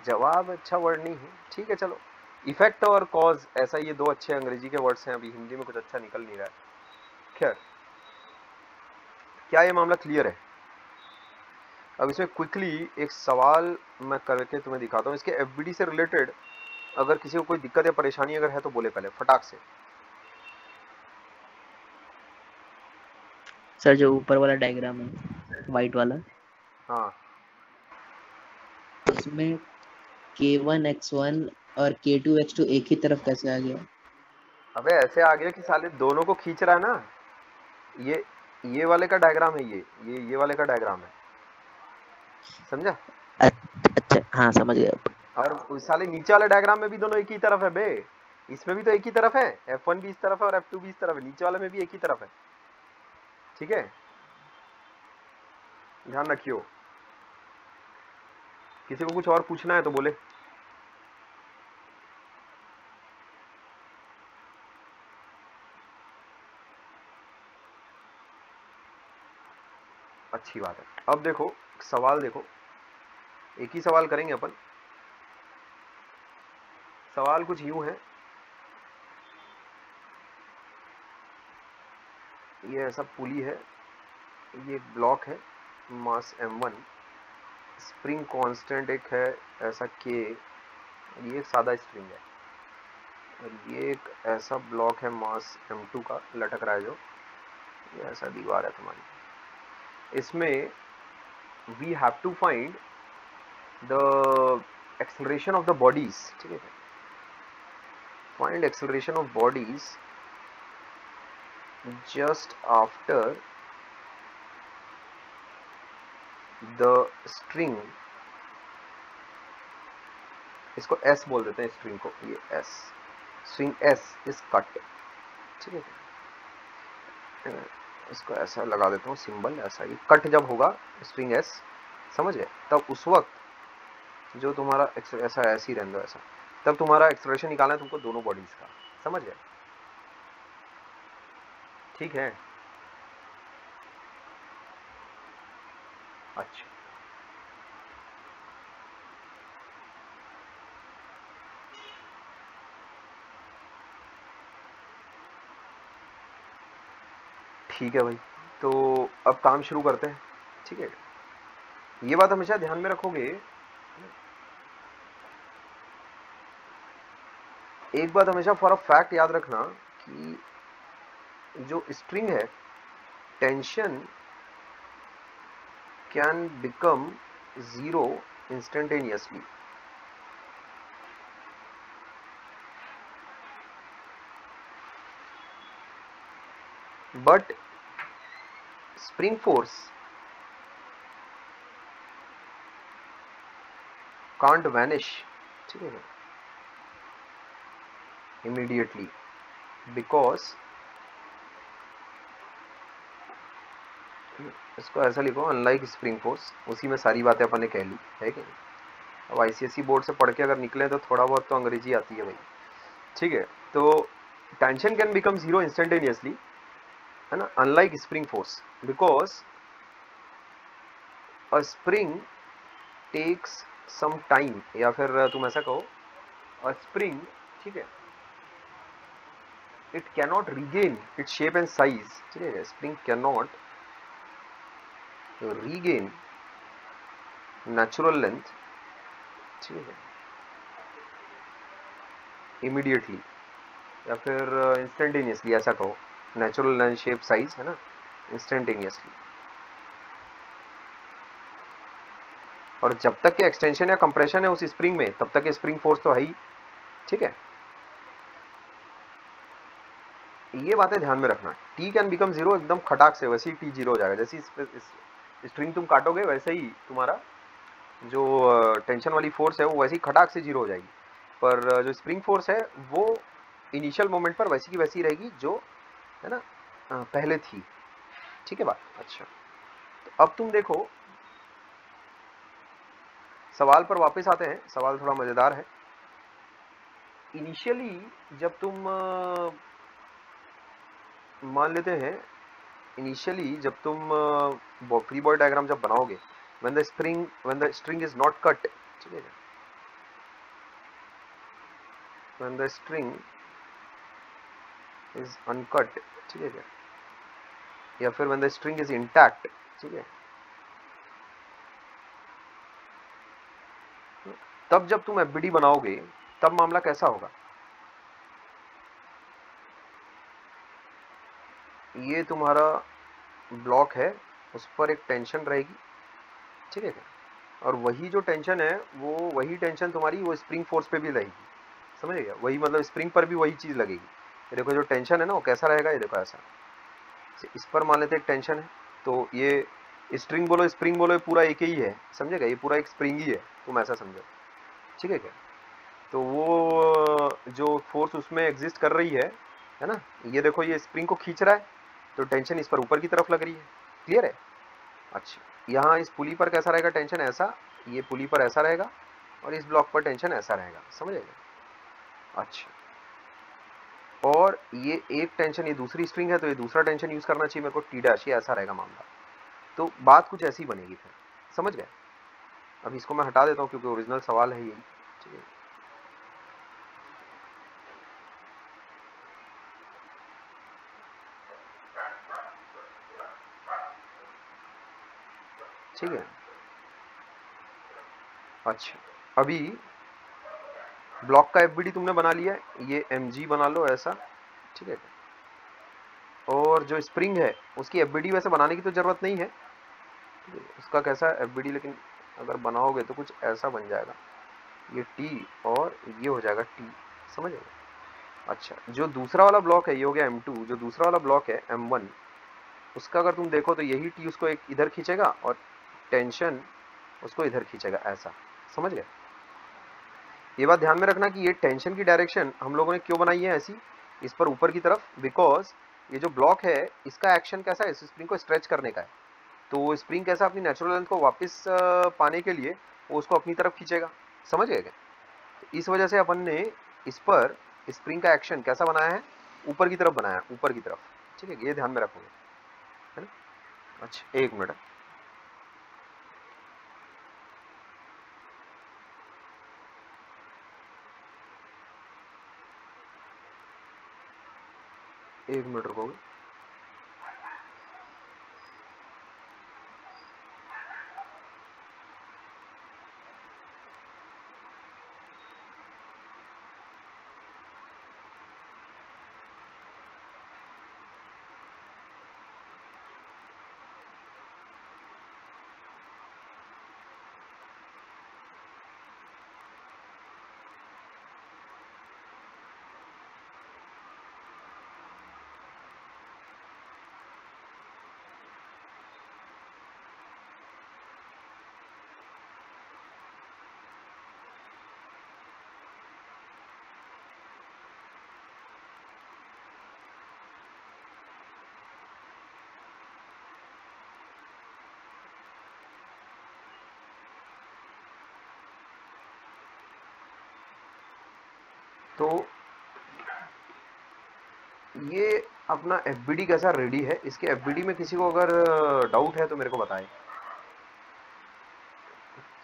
D: जवाब अच्छा वर्ड नहीं है, ठीक है चलो। इफेक्ट और कॉज, ऐसा ये दो अच्छे अंग्रेजी के वर्ड्स हैं, अभी हिंदी में कुछ अच्छा निकल नहीं रहा है। खैर, क्या ये मामला क्लियर है? अब इसमें क्विकली एक सवाल मैं करके तुम्हें दिखाता हूँ, इसके एफबीडी से रिलेटेड। अगर किसी को कोई दिक्कत या परेशानी अगर है तो बोले पहले फटाक से।
B: सर जो ऊपर वाला डायग्राम है वाइट वाला,
D: हाँ,
B: उसमें K1 X1 और K2 X2 एक ही तरफ कैसे आ गया?
D: अबे ऐसे आ गया कि साले दोनों को खींच रहा है ना। ये वाले का डायग्राम है, ये वाले का डायग्राम है, समझा?
B: अच्छा हाँ समझ गया।
D: और उस साले नीचे वाले डायग्राम में भी दोनों एक ही तरफ है बे। इसमें भी तो एक ही तरफ है, F1 भी इस तरफ है और F2 भी इस तरफ है, नीचे वाले में भी एक ही तरफ है, ठीक है? ध्यान रखियो। किसी को कुछ और पूछना है तो बोले। अच्छी बात है। अब देखो सवाल, देखो एक ही सवाल करेंगे अपन। सवाल कुछ यूं है, ये ऐसा पुली है, ये एक ब्लॉक है, मास m1, स्प्रिंग कांस्टेंट एक है ऐसा k, ये एक सादा स्प्रिंग है, और ये एक ऐसा ब्लॉक है मास m2 का लटक रहा है, जो ये ऐसा दीवार है तुम्हारी। इसमें we have to find the acceleration of the bodies, ठीक है? Find acceleration of bodies just after the string, इसको S बोल देते हैं स्ट्रिंग को, ये S, string S is cut, ठीक है? इसको ऐसा लगा देता हूँ सिंबल, ऐसा ही कट जब होगा स्ट्रिंग S, समझ गए? तब उस वक्त जो तुम्हारा ऐसा ऐसे ही रहने दो ऐसा, तब तुम्हारा एक्सेलरेशन निकालना है तुमको दोनों बॉडीज का, समझ गए? ठीक है, अच्छा ठीक है भाई, तो अब काम शुरू करते हैं, ठीक है? ये बात हमेशा ध्यान में रखोगे, एक बात हमेशा फॉर अ फैक्ट याद रखना कि जो स्ट्रिंग है, tension can become zero instantaneously, but spring force can't vanish, ठीक है, इमीडिएटली, बिकॉज, इसको ऐसा लिखो, अनलाइक स्प्रिंग फोर्स, उसी में सारी बातें अपन ने कह ली है कि नहीं? अब आईसीएसई बोर्ड से पढ़ के अगर निकले तो थोड़ा बहुत तो अंग्रेजी आती है भाई, ठीक है? तो tension can become zero instantaneously, है ना, unlike spring force, because a spring takes some time, या फिर तुम ऐसा कहो अ स्प्रिंग, ठीक है, it cannot regain its shape and size, ठीक है? Spring cannot regain natural length, ठीक है, इमीडिएटली, या फिर इंस्टेंटेनियसली, ऐसा कहो, नेचुरल लेंथ शेप साइज, है ना, इंस्टेंटेनियसली। और जब तक के एक्सटेंशन या कंप्रेशन है उस स्प्रिंग में, तब तक स्प्रिंग फोर्स तो है ही, ठीक है? ये बातें ध्यान में रखना। टी कैन बिकम जीरो, एकदम खटाक से वैसे ही टी जीरो हो जाएगा, जैसे स्ट्रिंग तुम काटोगे वैसे ही तुम्हारा जो टेंशन वाली फोर्स है वो वैसे ही खटाक से जीरो हो जाएगी, पर जो स्प्रिंग फोर्स है वो इनिशियल मोमेंट पर वैसी की वैसी रहेगी जो, है ना, पहले थी, ठीक है बात? अच्छा, तो अब तुम देखो सवाल पर वापस आते हैं, सवाल थोड़ा मजेदार है। इनिशियली जब तुम मान लेते हैं, इनिशियली जब तुम फ्री बॉडी डायग्राम जब बनाओगे, when the string is not cut, ठीक है, when the string is uncut, ठीक है क्या, या फिर when the string is intact, ठीक है, तब जब तुम एफबीडी बनाओगे तब मामला कैसा होगा? ये तुम्हारा ब्लॉक है, उस पर एक टेंशन रहेगी, ठीक है क्या, और वही जो टेंशन है वो वही टेंशन तुम्हारी वो स्प्रिंग फोर्स पे भी रहेगी, समझ गया, वही मतलब स्प्रिंग पर भी वही चीज लगेगी। ये देखो जो टेंशन है ना वो कैसा रहेगा, ये देखो ऐसा, इस पर मान लेते एक टेंशन है, तो ये स्ट्रिंग बोलो स्प्रिंग बोलो, ये पूरा एक ही है, समझेगा, ये पूरा एक स्प्रिंग ही है, तुम ऐसा समझो, ठीक है क्या। तो वो जो फोर्स उसमें एग्जिस्ट कर रही है ना, ये देखो ये स्प्रिंग को खींच रहा है, तो टेंशन इस पर ऊपर की तरफ लग रही है, क्लियर है। अच्छा, यहाँ इस पुली पर कैसा रहेगा टेंशन, ऐसा, ये पुली पर ऐसा रहेगा, और इस ब्लॉक पर टेंशन ऐसा रहेगा, समझेगा। अच्छा, और ये एक टेंशन, ये दूसरी स्ट्रिंग है तो ये दूसरा टेंशन यूज करना चाहिए मेरे को, टी डैश, ये ऐसा रहेगा मामला। तो बात कुछ ऐसी बनेगी फिर, समझ गए। अब इसको मैं हटा देता हूँ क्योंकि ओरिजिनल सवाल है यही, ठीक है। ठीक है, अच्छा, अभी ब्लॉक का एफबीडी तुमने बना लिया है, ये mg बना लो ऐसा, ठीक है, और जो स्प्रिंग है उसकी एफबीडी वैसे बनाने की तो जरूरत नहीं है, ठीक है? उसका कैसा एफबीडी, लेकिन अगर बनाओगे तो कुछ ऐसा बन जाएगा, ये टी और ये हो जाएगा टी, समझ गए। अच्छा, जो दूसरा वाला ब्लॉक है ये हो गया m2, जो दूसरा वाला ब्लॉक है m1, उसका अगर तुम देखो तो यही टी उसको एक इधर खींचेगा और टेंशन उसको इधर खींचेगा, ऐसा, समझ गए। ये बात ध्यान में रखना कि ये टेंशन की डायरेक्शन हम लोगों ने क्यों बनाई है ऐसी, इस पर ऊपर की तरफ, बिकॉज ये जो ब्लॉक है इसका एक्शन कैसा है, इस स्प्रिंग को स्ट्रेच करने का है, तो स्प्रिंग कैसा अपनी नेचुरल लेंथ को वापस पाने के लिए वो उसको अपनी तरफ खींचेगा, समझ गए क्या। तो इस वजह से अपन ने इस पर स्प्रिंग का एक्शन कैसा बनाया है, ऊपर की तरफ बनाया, ऊपर की तरफ, ठीक है, ये ध्यान में रखोगे, है ना। अच्छा, एक मिनट, एक मिनट रुकोगे। तो ये अपना एफबीडी कैसा रेडी है, इसके एफबीडी में किसी को अगर डाउट है तो मेरे को बताएं।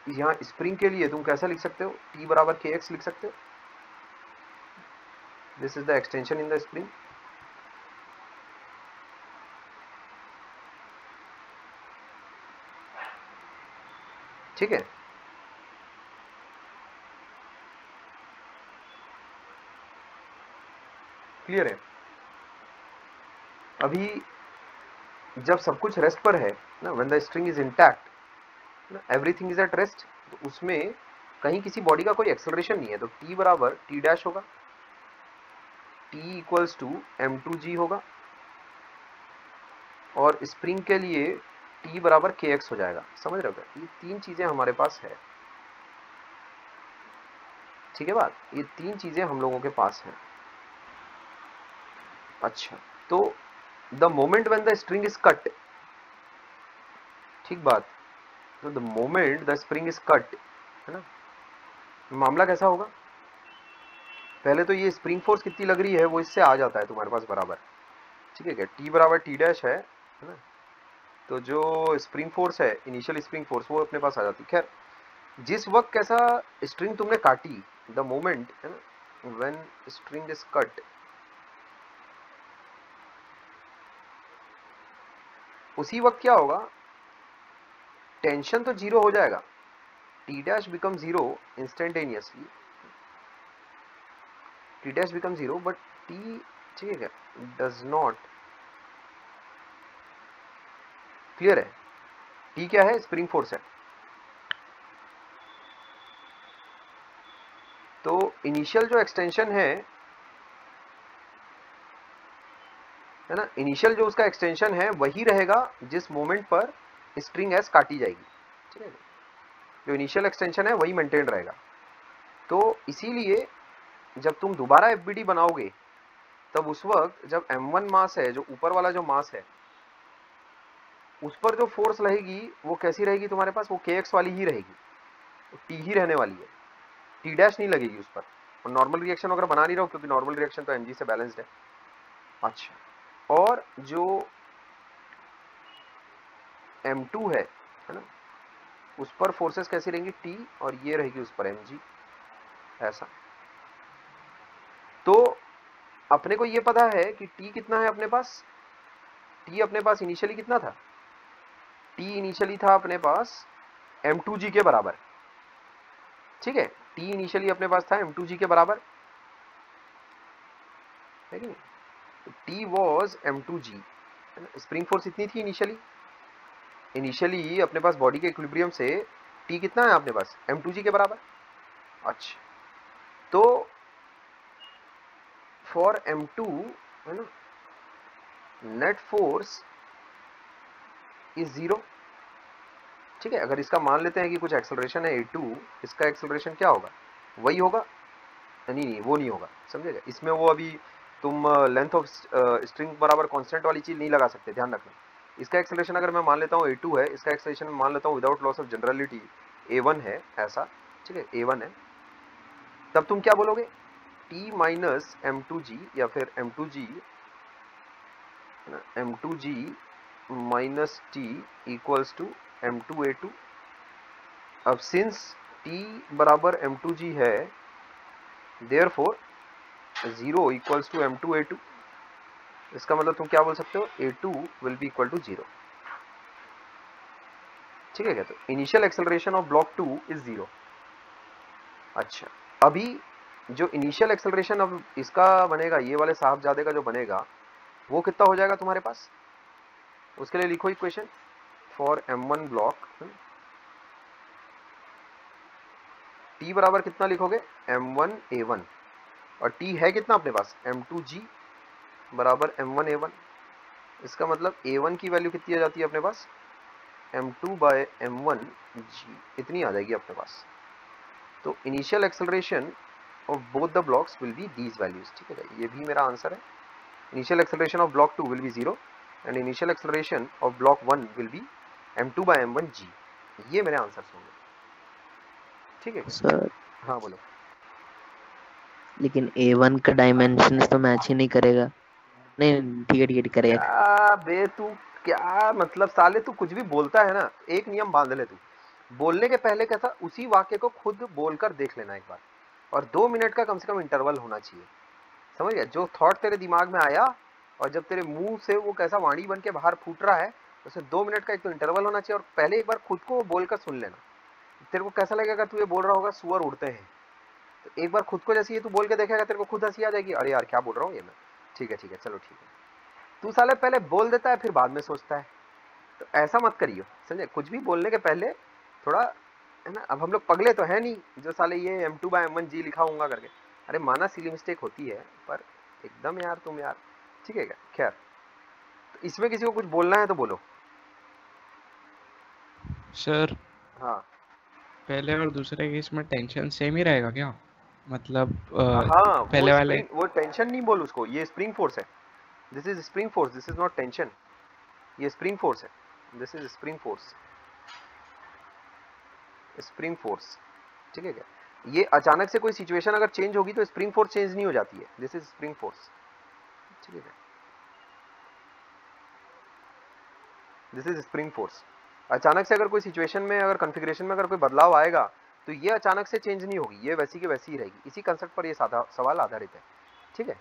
D: यहाँ स्प्रिंग के लिए तुम कैसा लिख सकते हो, T बराबर kx लिख सकते हो, this is the extension in the spring, ठीक है। क्लियर है। अभी जब सब कुछ रेस्ट पर है ना, when the string is intact, everything is at rest, तो उसमें कहीं किसी बॉडी का कोई एक्सेलरेशन नहीं है, तो T बराबर T डैश होगा, T इक्वल्स टू m2g होगा, और स्प्रिंग के लिए T बराबर kx हो जाएगा, समझ रहे हो। ये तीन चीजें हमारे पास है, ठीक है बात, ये तीन चीजें हम लोगों के पास है। अच्छा, तो the moment when the string is cut, ठीक बात, तो the moment the spring is cut, है ना। मामला कैसा होगा, पहले तो ये स्प्रिंग फोर्स कितनी लग रही है वो इससे आ जाता है तुम्हारे पास बराबर, ठीक है क्या, टी बराबर टी डैश है ना। तो जो स्प्रिंग फोर्स है, इनिशियल स्प्रिंग फोर्स, वो अपने पास आ जाती है। खैर जिस वक्त कैसा स्ट्रिंग तुमने काटी, द मोमेंट है ना, व्हेन स्ट्रिंग इज कट, उसी वक्त क्या होगा, टेंशन तो जीरो हो जाएगा, T dash become zero instantaneously, T dash become zero, but T, ठीक है क्या, डज नॉट, क्लियर है, टी क्या है, स्प्रिंग फोर्स है। तो इनिशियल जो एक्सटेंशन है ना, इनिशियल जो उसका एक्सटेंशन है वही रहेगा जिस मोमेंट पर स्ट्रिंग एस काटी जाएगी, ठीक है, जो इनिशियल एक्सटेंशन है वही मेंटेन रहेगा। तो इसीलिए जब तुम दोबारा एफबीडी बनाओगे तब उस वक्त जब m1 मास है, जो ऊपर वाला जो मास है, उस पर जो फोर्स रहेगी वो कैसी रहेगी तुम्हारे पास, वो kx वाली ही रहेगी, टी ही रहने वाली है, टी डैश नहीं लगेगी उस पर। और नॉर्मल रिएक्शन अगर बना नहीं रहो, क्योंकि नॉर्मल रिएक्शन तो mg से बैलेंस्ड है। अच्छा, और जो m2 है ना, उस पर फोर्सेस कैसी रहेंगी, t, और ये रहेगी उस पर mg, ऐसा। तो अपने को ये पता है कि t कितना है अपने पास, t अपने पास इनिशियली कितना था, t इनिशियली था अपने पास m2g के बराबर, ठीक है, t इनिशियली अपने पास था m2g के बराबर है कि नहीं। तो t was m2g, spring force इतनी थी इनिशियली अपने पास बॉडी के इक्विलिब्रियम से, t कितना है अपने पास, m2g के बराबर। अच्छा, तो फॉर m2 है ना, नेट फोर्स इज 0, ठीक है। अगर इसका मान लेते हैं कि कुछ एक्सेलरेशन है a2, इसका एक्सेलरेशन क्या होगा, वही होगा, नहीं वो नहीं होगा, समझेगा। इसमें वो अभी तुम लेंथ ऑफ स्ट्रिंग बराबर कांस्टेंट वाली चीज नहीं लगा सकते, ध्यान रखना। इसका एक्सेलरेशन अगर मैं मान लेता हूँ a2 है, इसका एक्सेलरेशन मान लेता हूँ without loss of generality a1 है, ऐसा, ठीक है, a1 है, तब तुम क्या बोलोगे, t माइनस m2g, या फिर m2g minus t equals to m2a2। अब सिंस t बराबर m2g है, देयरफॉर 0 इक्वल्स टू m2a2। इसका मतलब तुम क्या बोल सकते हो, a2 will be equal to 0, ठीक है क्या। तो initial acceleration of block 2 is 0। अच्छा, अभी जो इनिशियल एक्सेलरेशन अब इसका बनेगा, ये वाले साहबजादे का जो बनेगा, वो कितना हो जाएगा तुम्हारे पास, उसके लिए लिखो equation for m1 block, t बराबर कितना लिखोगे, m1a1, और t है कितना अपने पास, m2g बराबर m1a1। इसका मतलब a1 की वैल्यू कितनी आ जाती है अपने पास, m2 बाय m1g, इतनी आ जाएगी अपने पास। तो initial acceleration of both the blocks will be these values, ठीक है, ये भी मेरा आंसर है। Initial acceleration of block 2 will be 0 and initial acceleration of block 1 will be m2 by m1g, ये मेरे आंसर्स होंगे, ठीक है।
B: सर
D: हाँ बोलो।
B: लेकिन A1 का डायमेंशन तो मैच ही नहीं करेगा। नहीं ठीक है करेगा।
D: क्या बे तू, क्या मतलब साले, तू कुछ भी बोलता है ना, एक नियम बांध ले तू, बोलने के पहले कैसा उसी वाक्य को खुद बोलकर देख लेना एक बार, और 2 मिनट का कम से कम इंटरवल होना चाहिए, समझ गया। जो थॉट तेरे दिमाग में आया और जब तेरे मुंह से वो कैसा वाणी बन के बाहर फूट रहा है, उसे 2 मिनट का एक तो इंटरवल होना चाहिए, और पहले एक बार खुद को बोलकर सुन लेना। तेरे को कैसा लगेगा, तू ये बोल रहा होगा सुअर उड़ते हैं, तो एक बार खुद को जैसे ये तू बोल के देखेगा, तेरे को खुद हंसी आ जाएगी, अरे यार क्या बोल रहा हूँ ये मैं, ठीक है चलो ठीक है। तू साले पहले बोल देता है फिर बाद में सोचता है, तो ऐसा मत करियो, समझे। कुछ भी बोलने के पहले थोड़ा, है ना। अब हम लोग पगले तो है नहीं जो साले ये m2 बाय m1g लिखा होगा करके, अरे माना सिली मिस्टेक होती है, पर एकदम यार तुम यार, ठीक है क्या। खैर, तो इसमें किसी को कुछ बोलना है तो बोलो।
E: सर
D: हाँ
E: पहले और दूसरे केस में टेंशन सेम ही रहेगा क्या, मतलब
D: हाँ, वो
E: पहले वाले।
D: स्प्रिंग, वो टेंशन नहीं बोल उसको, ये स्प्रिंग फोर्स है, this is spring force, this is not tension, ये स्प्रिंग फोर्स है, this is spring force, spring force, ठीक है क्या? ये अचानक से कोई सिचुएशन अगर चेंज होगी तो स्प्रिंग फोर्स चेंज नहीं हो जाती है, दिस इज स्प्रिंग फोर्स, ठीक है क्या? This is spring force. अचानक से अगर कोई सिचुएशन में, अगर कॉन्फ़िगरेशन में अगर कोई बदलाव आएगा तो ये अचानक से चेंज नहीं होगी, ये वैसी की वैसी ही रहेगी। इसी कंसेप्ट पर ये सादा सवाल आधारित है, ठीक है?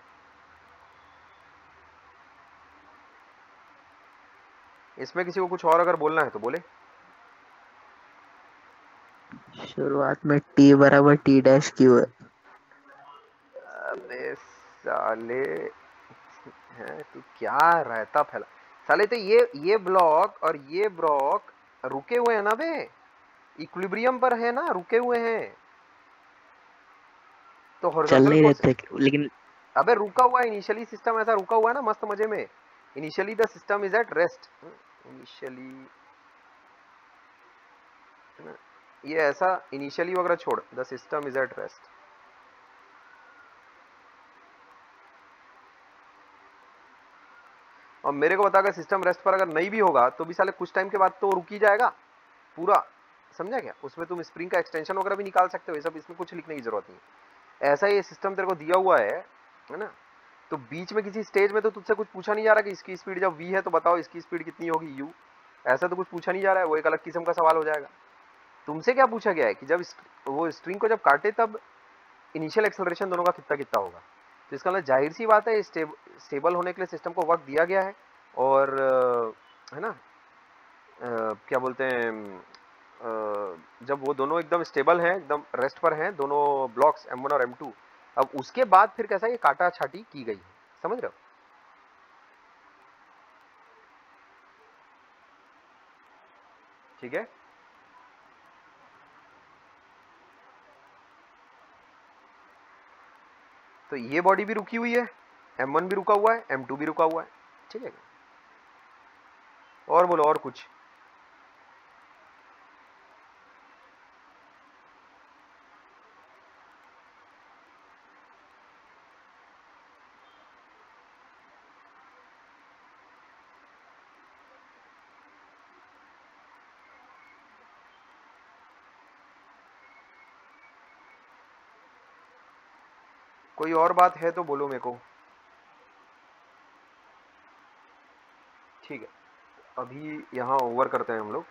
D: इसमें किसी को कुछ और अगर बोलना है तो बोले।
B: शुरुआत में t बराबर t डैश क्यों है?
D: अबे साले, हैं तू क्या रहता फैला साले। तो ये ब्लॉक और ये ब्लॉक रुके हुए हैं ना बे, इक्विलिब्रियम पर है ना, रुके हुए हैं तो
B: चल
D: हॉरिजॉन्टल
B: नहीं
D: फोर्स।
B: रहे थे लेकिन
D: अबे रुका हुआ है इनिशियली, सिस्टम ऐसा रुका हुआ है ना मस्त मजे में। Initially the system is at rest, initially ये ऐसा इनिशियली वगैरह छोड़, the system is at rest. और मेरे को बता, अगर सिस्टम रेस्ट पर अगर नहीं भी होगा तो भी साले कुछ टाइम के बाद तो रुक ही जाएगा पूरा, समझा क्या? उसमें तुम स्प्रिंग का एक्सटेंशन वगैरह भी निकाल सकते हो, ये सब इसमें कुछ लिखने की जरूरत नहीं। ऐसा ये सिस्टम तेरे को दिया हुआ है ना? तो बीच में किसी स्टेज में तो तुझसे कुछ पूछा नहीं जा रहा कि इसकी स्पीड जब v है तो बताओ इसकी स्पीड कितनी होगी u, ऐसा तो कुछ पूछा नहीं जा रहा है, वो एक अलग किस्म का सवाल हो जाएगा। तुमसे क्या पूछा गया है कि जब वो स्ट्रिंग को जब काटे तब इनिशियल एक्सेलरेशन दोनों का कितना कितना होगा। तो इसका मतलब जाहिर सी बात है स्टेबल होने के लिए सिस्टम को वक्त दिया गया है, और है ना, क्या बोलते हैं, जब वो दोनों एकदम स्टेबल हैं, एकदम रेस्ट पर हैं दोनों ब्लॉक्स M1 और M2, अब उसके बाद फिर कैसा ये काटा छाटी की गई है, समझ रहे हो? ठीक है, तो ये बॉडी भी रुकी हुई है, M1 भी रुका हुआ है, M2 भी रुका हुआ है, ठीक है। और बोलो और कुछ। कोई और बात है तो बोलो मेरे को। ठीक है, अभी यहाँ ओवर करते हैं हम लोग।